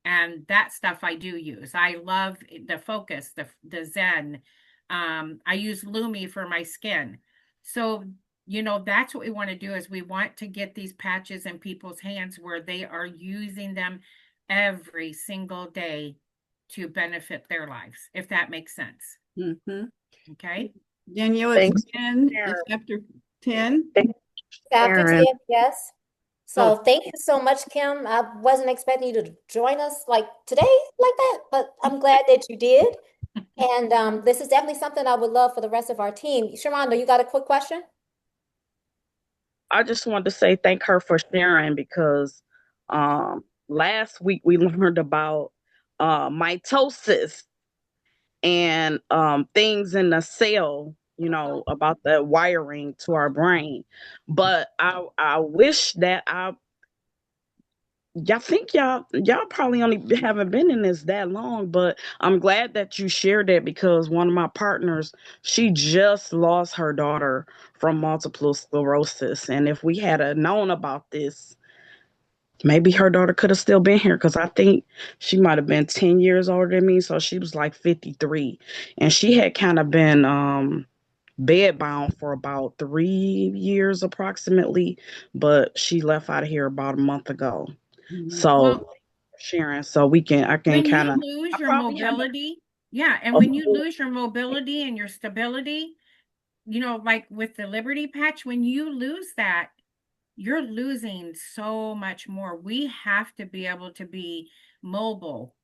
And that stuff I do use. I love the focus, the Zen. I use Lumi for my skin. So, that's what we want to do is we want to get these patches in people's hands where they are using them every single day to benefit their lives, if that makes sense. Mm-hmm. Okay. Danielle, Thanks, it's 10, Sharon. it's after 10. After Sharon. 10, yes. So Oh. thank you so much, Kim. I wasn't expecting you to join us like today like that, but I'm glad that you did. And this is definitely something I would love for the rest of our team. Sharonda, you got a quick question? I just wanted to say thank her for sharing because last week we learned about mitosis and things in the cell, about the wiring to our brain. But I wish that y'all think y'all probably only haven't been in this that long, but I'm glad that you shared that because one of my partners, she just lost her daughter from multiple sclerosis, and if we had known about this, maybe her daughter could have still been here because I think she might have been 10 years older than me, so she was like 53, and she had kind of been bedbound for about 3 years approximately, but she left out of here about a month ago. Mm-hmm. So sharing, so I can When kind you of, lose I your probably haven't. mobility, yeah, and Of when you course. lose your mobility and your stability, like with the Liberty patch, when you lose that, you're losing so much more. We have to be able to be mobile.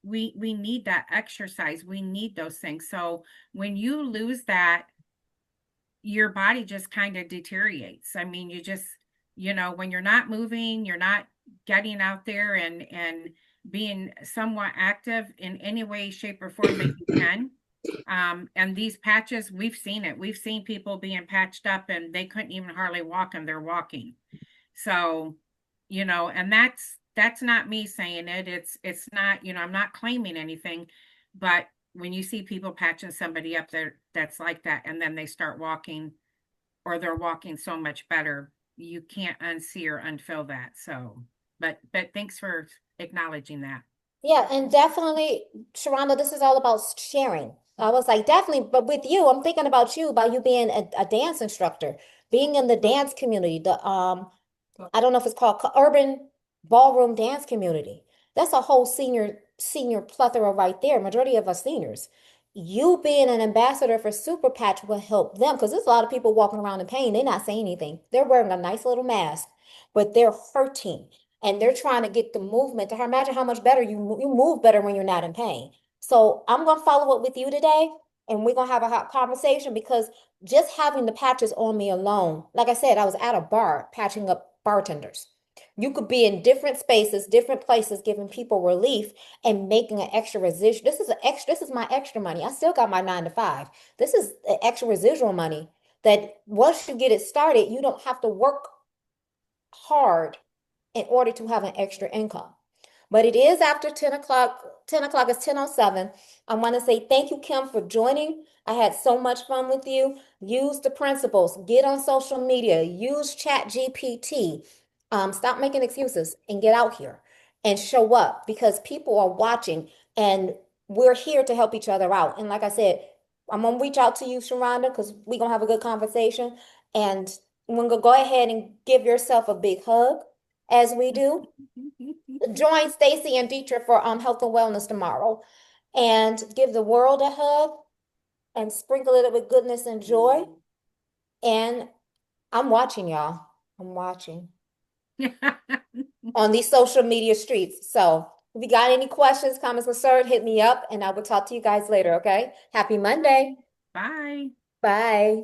We need that exercise. We need those things. So when you lose that, your body just kind of deteriorates. I mean, when you're not moving, you're not getting out there and being somewhat active in any way, shape, or form that you can. And these patches, we've seen it. We've seen people being patched up and they couldn't even hardly walk and they're walking. So, and that's not me saying it. It's not, I'm not claiming anything, but when you see people patching somebody up there that's like that, and then they start walking or they're walking so much better, you can't unsee or unfill that. So, but thanks for acknowledging that. Yeah, and definitely, Sharonda, this is all about sharing. I was like, definitely, but with you, I'm thinking about you being a dance instructor, being in the dance community, I don't know if it's called urban ballroom dance community. That's a whole senior plethora right there. Majority of us seniors. You being an ambassador for Super Patch will help them because there's a lot of people walking around in pain. They're not saying anything. They're wearing a nice little mask, but they're hurting and they're trying to get the movement to her. Imagine how much better you move better when you're not in pain. So I'm gonna follow up with you today, and we're gonna have a hot conversation because just having the patches on me alone, like I said, I was at a bar patching up bartenders. You could be in different spaces, different places, giving people relief and making an extra residual. This is my extra money. I still got my 9 to 5. This is extra residual money that once you get it started, you don't have to work hard in order to have an extra income. But it is after 10 o'clock. 10 o'clock is 10:07. I want to say thank you, Kim, for joining. I had so much fun with you. Use the principles. Get on social media. Use Chat GPT. Stop making excuses and get out here and show up because people are watching and we're here to help each other out. And like I said, I'm gonna reach out to you, Sharonda, because we're gonna have a good conversation. And we're gonna go ahead and give yourself a big hug as we do. Join Stacy and Dietrich for health and wellness tomorrow. And give the world a hug and sprinkle it with goodness and joy. And I'm watching y'all. I'm watching on these social media streets. So if you got any questions, comments, concerns, hit me up and I will talk to you guys later, okay? Happy Monday. Bye. Bye.